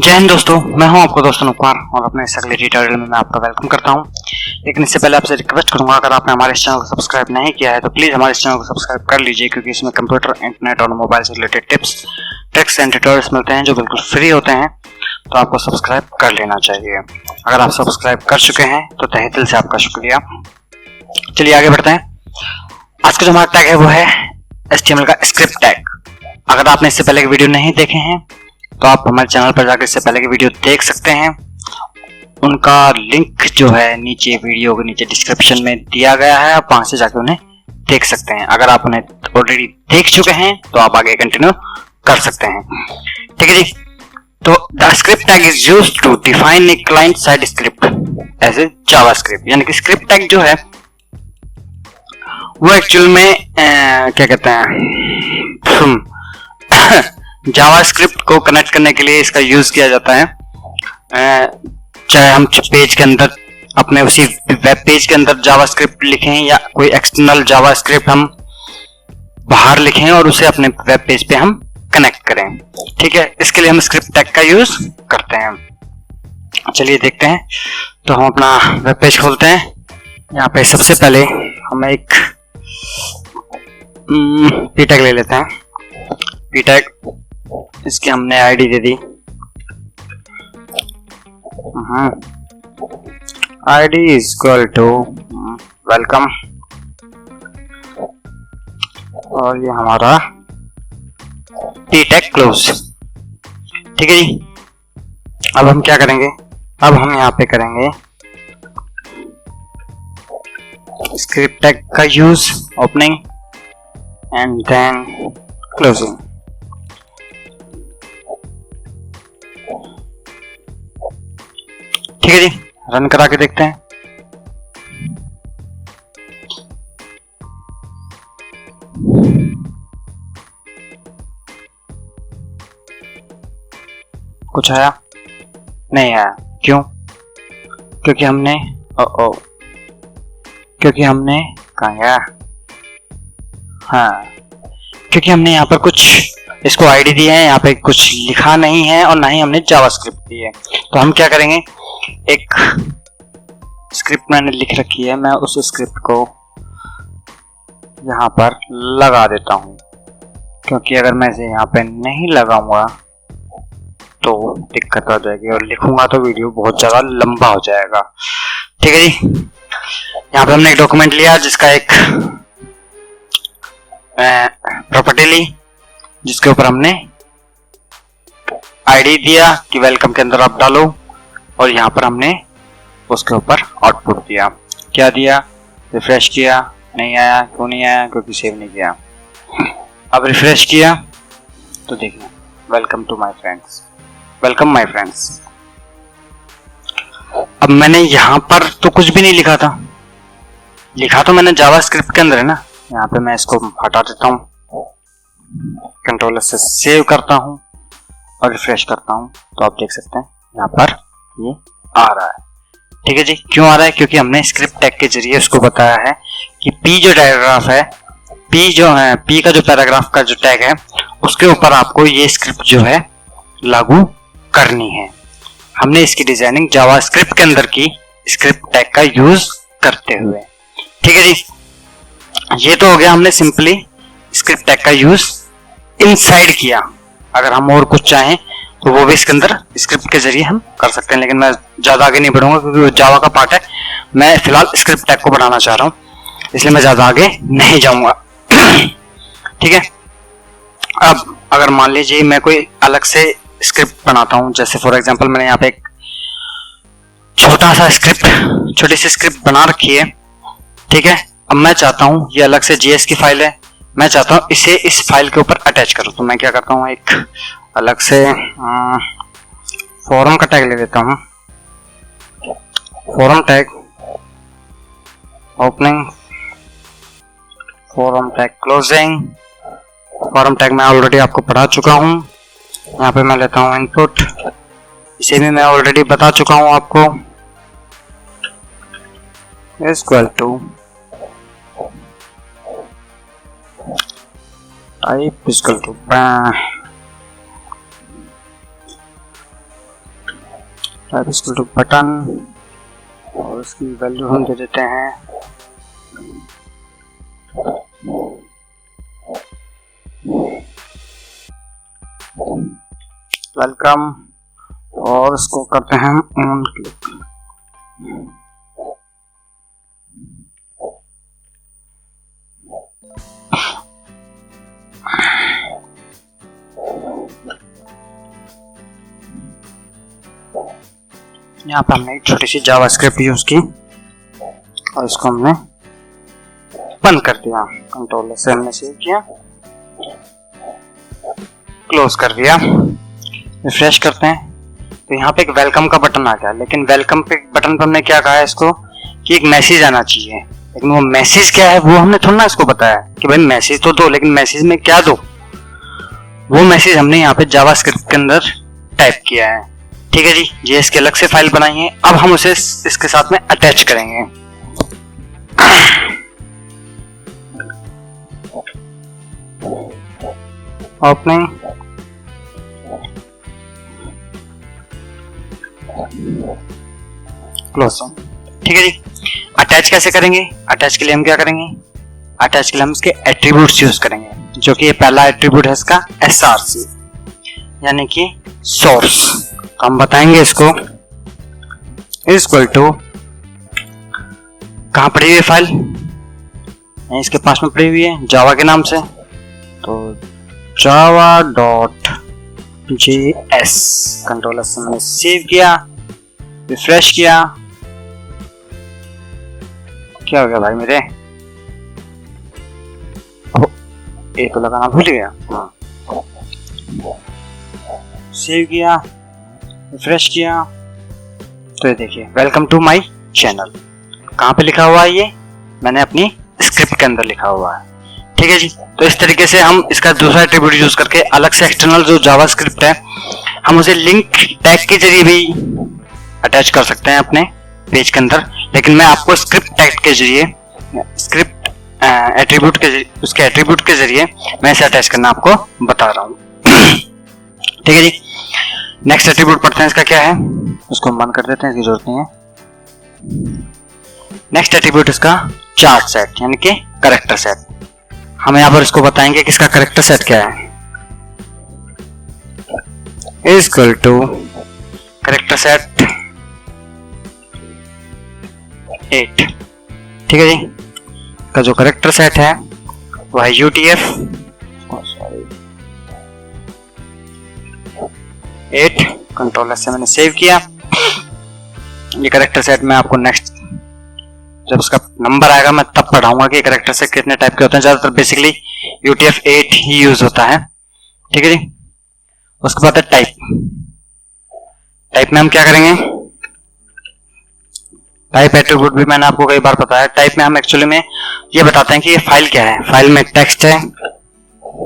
जय हिंद दोस्तों, मैं हूं आपका दोस्त अनुकुमार और अपने इस अगले ट्यूटोरियल में मैं आपका वेलकम करता हूं। लेकिन इससे पहले आपसे रिक्वेस्ट करूंगा, अगर आपने हमारे इस चैनल को सब्सक्राइब नहीं किया है तो प्लीज़ हमारे इस चैनल को सब्सक्राइब कर लीजिए, क्योंकि इसमें कंप्यूटर, इंटरनेट और मोबाइल से related tips, tricks and tutorials मिलते हैं जो बिल्कुल फ्री होते हैं, तो आपको सब्सक्राइब कर लेना चाहिए। अगर आप सब्सक्राइब कर चुके हैं तो तहे दिल से आपका शुक्रिया। चलिए आगे बढ़ते हैं। आज का जो हमारा टैग है वो है HTML का स्क्रिप्ट टैग। अगर आपने इससे पहले के वीडियो नहीं देखे हैं तो आप हमारे चैनल पर जाकर इससे पहले के वीडियो देख सकते हैं। उनका लिंक जो है नीचे वीडियो के नीचे डिस्क्रिप्शन में दिया गया है, आप वहां से जाकर उन्हें देख सकते हैं। अगर आप उन्हें ऑलरेडी देख चुके हैं तो आप आगे कंटिन्यू कर सकते हैं। ठीक है जी। तो the script tag is used to define a client side script as a JavaScript. यानी कि स्क्रिप्ट टैग जो है वो एक्चुअल में क्या कहते हैं जावास्क्रिप्ट को कनेक्ट करने के लिए इसका यूज किया जाता है। चाहे हम पेज के अंदर अपने उसी वेब पेज के अंदर जावास्क्रिप्ट लिखें या कोई एक्सटर्नल जावास्क्रिप्ट हम बाहर लिखें और उसे अपने वेब पेज पे हम कनेक्ट करें। ठीक है, इसके लिए हम स्क्रिप्ट टैग का यूज करते हैं। चलिए देखते हैं। तो हम अपना वेब पेज खोलते हैं। यहाँ पे सबसे पहले हम एक पी टैग ले लेते हैं। पी टैग, इसकी हमने आईडी दे दी। ID is equal to welcome और ये हमारा पी टैग क्लोज। ठीक है जी। अब हम क्या करेंगे, अब हम यहाँ पे करेंगे स्क्रिप्ट टैग का use, opening and then closing. ठीक है जी, रन करा के देखते हैं। कुछ आया? नहीं आया। क्यों? क्योंकि हमने कहाँ गया? हाँ, क्योंकि हमने यहाँ पर कुछ इसको आईडी दी है, यहाँ पे कुछ लिखा नहीं है और ना ही हमने जावास्क्रिप्ट दी है। तो हम क्या करेंगे, एक स्क्रिप्ट मैंने लिख रखी है, मैं उस स्क्रिप्ट को यहाँ पर लगा देता हूँ, क्योंकि अगर मैं इसे यहाँ पे नहीं लगाऊंगा तो दिक्कत आ जाएगी और लिखूंगा तो वीडियो बहुत ज़्यादा लंबा हो जाएगा। ठीक है जी। यहाँ पे हमने एक डॉक्यूमेंट लिया जिसका एक प्रॉपर्टी ली, जिसके ऊपर हमने आईडी दिया कि वेलकम के अंदर आप डालो, और यहाँ पर हमने उसके ऊपर आउटपुट दिया। क्या दिया? रिफ्रेश किया, नहीं आया। क्यों नहीं आया? क्योंकि सेव नहीं किया। अब रिफ्रेश किया तो देखिए, welcome to my friends, welcome my friends. अब मैंने यहाँ पर तो कुछ भी नहीं लिखा था, लिखा तो मैंने जावास्क्रिप्ट के अंदर है ना। यहाँ पे मैं इसको हटा देता हूँ, कंट्रोल से सेव करता हूँ और रिफ्रेश करता हूँ, तो आप देख सकते हैं यहाँ पर ये आ रहा है। ठीक है जी। क्यों आ रहा है? क्योंकि हमने स्क्रिप्ट टैग के जरिए उसको बताया है कि पी जो पैराग्राफ है, पी का जो पैराग्राफ का जो टैग है, उसके ऊपर आपको ये स्क्रिप्ट जो है लागू करनी है। हमने इसकी डिजाइनिंग जावास्क्रिप्ट के अंदर की स्क्रिप्ट टैग का यूज करते हुए। ठीक है जी। ये तो हो गया, हमने सिंपली स्क्रिप्ट टैग का यूज इनसाइड किया। अगर हम और कुछ चाहें तो वो भी इसके अंदर स्क्रिप्ट के जरिए हम कर सकते हैं, लेकिन मैं ज्यादा आगे नहीं बढ़ूंगा क्योंकि वो जावा का पार्ट है। मैं फिलहाल स्क्रिप्ट टैग को बढ़ाना चाह रहा हूँ, इसलिए मैं ज्यादा आगे नहीं जाऊंगा। ठीक है। अब अगर मान लीजिए मैं कोई अलग से स्क्रिप्ट बनाता हूँ, जैसे फॉर एग्जांपल मैंने यहाँ पे एक छोटी सी स्क्रिप्ट बना रखी है। ठीक है। अब मैं चाहता हूँ, ये अलग से जीएस की फाइल है, मैं चाहता हूँ इसे इस फाइल के ऊपर अटैच करूँ। तो मैं क्या करता हूँ, एक अलग से फॉरम का टैग ले लेता हूँ। Form tag, opening, form tag closing. Form tag मैं ऑलरेडी आपको पढ़ा चुका हूँ। यहाँ पे मैं लेता हूँ इनपुट, इसे भी मैं ऑलरेडी बता चुका हूँ आपको। Equal to type is equal to type equal to button और उसकी वैल्यू हम दे देते हैं वेलकम और उसको करते हैं ऑन क्लिक। यहाँ पर हमने एक छोटी सी जावास्क्रिप्ट यूज की और इसको हमने बंद कर दिया। कंट्रोल से हमने सेव किया, क्लोज कर दिया, रिफ्रेश करते हैं तो यहाँ पे एक वेलकम का बटन आ गया। लेकिन वेलकम पे बटन पर हमने क्या कहा है इसको कि एक मैसेज आना चाहिए, लेकिन वो मैसेज क्या है वो हमने थोड़ा ना इसको बताया कि भाई मैसेज तो दो, लेकिन मैसेज में क्या दो, वो मैसेज हमने यहाँ पे जावास्क्रिप्ट के अंदर टाइप किया है। ठीक है जी, ये इसके अलग से फाइल बनाई है। अब हम उसे इसके साथ में अटैच करेंगे। Opening, close. ठीक है जी, अटैच कैसे करेंगे? अटैच के लिए हम क्या करेंगे? अटैच के लिए हम इसके एट्रीब्यूट्स यूज करेंगे, जो कि ये पहला एट्रीब्यूट है इसका src, यानी कि सोर्स। हम बताएंगे इसको इक्वल टू, कहां पड़ी हुई है फाइल? इसके पास में पड़ी हुई है जावा के नाम से, तो java.js। कंट्रोल से मैंने सेव किया, रिफ्रेश किया। क्या हो गया भाई मेरे? ये तो लगाना भूल गया। सेव किया, रिफ्रेश किया तो ये देखिए वेलकम टू माय चैनल। कहाँ पे लिखा हुआ है? ये मैंने अपनी स्क्रिप्ट के अंदर लिखा हुआ है। ठीक है जी, तो इस तरीके से हम इसका दूसरा एट्रीब्यूट यूज करके अलग से एक्सटर्नल जो जावास्क्रिप्ट है हम उसे लिंक टैग के जरिए भी अटैच कर सकते हैं अपने पेज के अंदर। लेकिन मैं आपको स्क्रिप्ट टैग के जरिए, स्क्रिप्ट एट्रीब्यूट के जरिए, उसके एट्रीब्यूट के जरिए मैं इसे अटैच करना आपको बता रहा हूँ। ठीक है जी, नेक्स्ट एट्रीब्यूट पढ़ते हैं। इसका क्या है उसको हम बंद कर देते हैं, इसकी जरूरत नहीं है। नेक्स्ट एट्रीब्यूट इसका चार्ट सेट, यानी कि कैरेक्टर सेट। हम यहाँ पर इसको बताएंगे कि इसका कैरेक्टर सेट क्या है। Equal to character set 8। ठीक है जी, का जो कैरेक्टर सेट है वो है UTF 8। कंट्रोल से मैंने सेव किया। ये कैरेक्टर सेट मैं आपको नेक्स्ट जब उसका नंबर आएगा मैं तब पढ़ाऊंगा कि कैरेक्टर सेट कितने टाइप के होते हैं। ज्यादातर बेसिकली UTF 8 ही यूज होता है। ठीक है जी, उसके बाद है टाइप। टाइप में हम क्या करेंगे? टाइप एट्रीब्यूट भी मैंने आपको कई बार बताया। टाइप में हम एक्चुअली में ये बताते हैं कि ये फाइल क्या है। फाइल में टेक्स्ट है,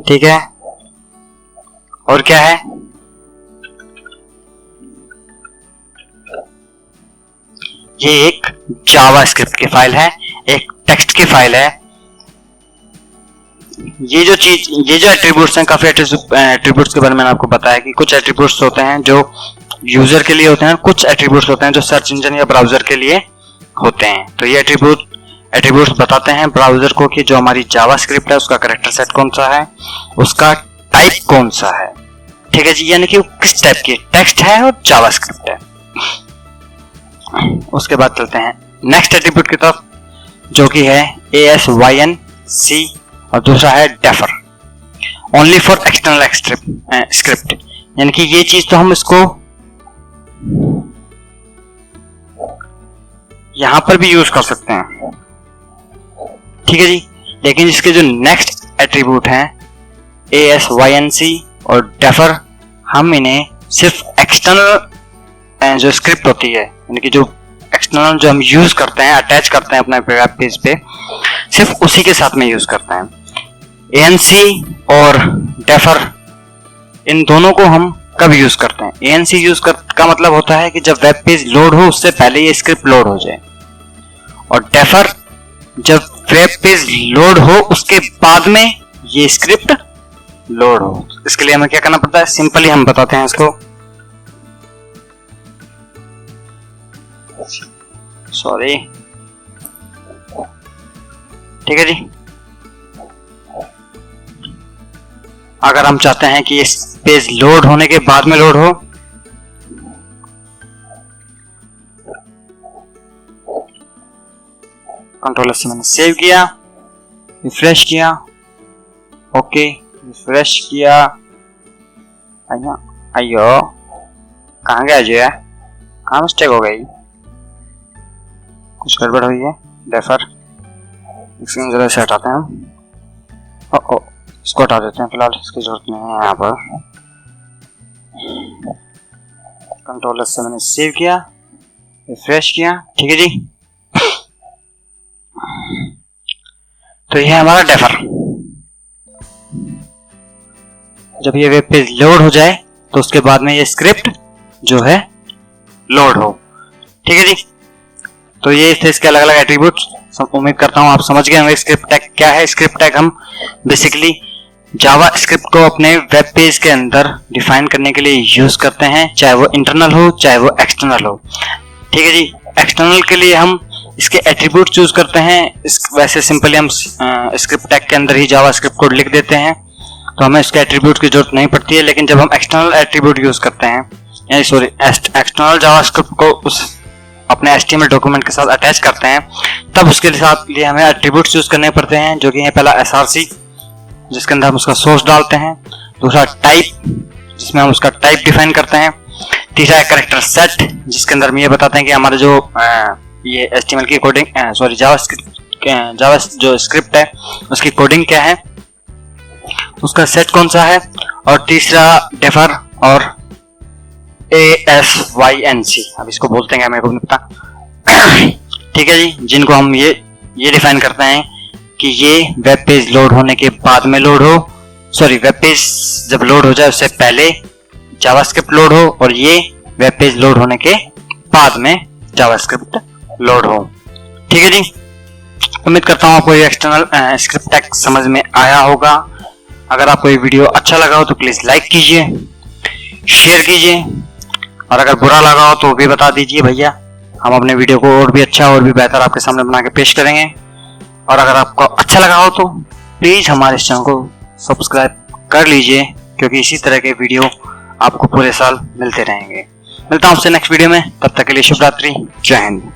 ठीक है, और क्या है? ये एक जावास्क्रिप्ट की फाइल है, एक टेक्स्ट की फाइल है। ये जो एट्रीब्यूट्स हैं, काफी एट्रीब्यूट्स के बारे में मैंने आपको बताया कि कुछ एट्रीब्यूट्स होते हैं जो यूजर के लिए होते हैं, कुछ एट्रीब्यूट्स होते हैं जो सर्च इंजन या ब्राउजर के लिए होते हैं। तो ये एट्रीब्यूट्स बताते हैं ब्राउजर को कि जो हमारी जावास्क्रिप्ट है उसका कैरेक्टर सेट कौन सा है, उसका टाइप कौन सा है। ठीक है जी, यानी कि वो किस टाइप की टेक्स्ट है और जावास्क्रिप्ट है। उसके बाद चलते हैं नेक्स्ट एट्रीब्यूट की तरफ, जो कि है ASYNC और दूसरा है defer, only for external script. यानी कि ये चीज तो हम इसको यहां पर भी यूज कर सकते हैं। ठीक है जी, लेकिन इसके जो नेक्स्ट एट्रीब्यूट हैं ASYNC और डेफर, हम इन्हें सिर्फ एक्सटर्नल जो स्क्रिप्ट होती है, यानी कि जो एक्सटर्नल जो हम यूज करते हैं, अटैच करते हैं अपने वेब पेज पे, सिर्फ उसी के साथ में यूज करते हैं। ANC और डेफर, इन दोनों को हम कब यूज करते हैं? ANC यूज का मतलब होता है कि जब वेब पेज लोड हो उससे पहले ये स्क्रिप्ट लोड हो जाए, और डेफर जब वेब पेज लोड हो उसके बाद में ये स्क्रिप्ट लोड हो। इसके लिए हमें क्या करना पड़ता है? सिंपली हम बताते हैं इसको। सॉरी, ठीक है जी। अगर हम चाहते हैं कि इस पेज लोड होने के बाद में लोड हो, कंट्रोलर से मैंने सेव किया, रिफ्रेश किया, ओके, रिफ्रेश किया, अयो कहाँ गया जो है, कहाँ मिस्टेक हो गई, कुछ गड़बड़ हुई है, डेफर स्क्रीन जरा से हटाते हैं हम। ओ इसको हटा देते हैं, फिलहाल इसकी जरूरत नहीं है। यहाँ पर कंट्रोलर से मैंने सेव किया, रिफ्रेश किया, ठीक है जी। तो ये है हमारा डेफर। जब ये वेब पेज लोड हो जाए तो उसके बाद में ये स्क्रिप्ट जो है लोड हो, ठीक है जी। तो ये थे इसके अलग अलग एट्रीब्यूट्स। उम्मीद करता हूँ आप समझ गए होंगे स्क्रिप्ट टैग क्या है। स्क्रिप्ट टैग हम बेसिकली जावा स्क्रिप्ट को अपने वेब पेज के अंदर डिफाइन करने के लिए यूज करते हैं, चाहे वो इंटरनल हो चाहे वो एक्सटर्नल हो, ठीक है जी। एक्सटर्नल के लिए हम इसके एट्रीब्यूट चूज करते हैं। वैसे सिंपली हम स्क्रिप्ट टैग के अंदर ही जावा स्क्रिप्ट कोड लिख देते हैं, तो हमें इसके एट्रीब्यूट की जरूरत नहीं पड़ती है। लेकिन जब हम एक्सटर्नल एट्रीब्यूट यूज करते हैं, यानी सॉरी एक्सटर्नल जावा स्क्रिप्ट को उस अपने HTML डॉक्यूमेंट के साथ अटैच करते हैं, तब उसके साथ लिए हमें एट्रीब्यूट चूज करने पड़ते हैं, जो कि है पहला src, जिसके अंदर हम उसका सोर्स डालते हैं। दूसरा टाइप, जिसमें हम उसका टाइप डिफाइन करते हैं। तीसरा है कैरेक्टर सेट, जिसके अंदर हम ये बताते हैं कि हमारे जो ये HTML की कोडिंग सॉरी जावा जो स्क्रिप्ट है उसकी कोडिंग क्या है, उसका सेट कौन सा है। और तीसरा डेफर और ASYNC, अब इसको बोलते हैं, मेरे को नहीं पता, ठीक है जी। जिनको हम ये डिफाइन करते हैं कि ये वेब पेज लोड होने के बाद में लोड हो, सॉरी वेब पेज जब लोड हो जाए उससे पहले जावास्क्रिप्ट लोड हो, और ये वेब पेज लोड होने के बाद में जावास्क्रिप्ट लोड हो, ठीक है जी। उम्मीद करता हूँ आपको ये एक्सटर्नल स्क्रिप्ट टैग समझ में आया होगा। अगर आपको ये वीडियो अच्छा लगा हो तो प्लीज लाइक कीजिए, शेयर कीजिए, और अगर बुरा लगा हो तो भी बता दीजिए भैया। हम अपने वीडियो को और भी अच्छा और भी बेहतर आपके सामने बना के पेश करेंगे। और अगर आपको अच्छा लगा हो तो प्लीज हमारे चैनल को सब्सक्राइब कर लीजिए, क्योंकि इसी तरह के वीडियो आपको पूरे साल मिलते रहेंगे। मिलता हूं आपसे नेक्स्ट वीडियो में, तब तक के लिए शुभ रात्रि, जय हिंद।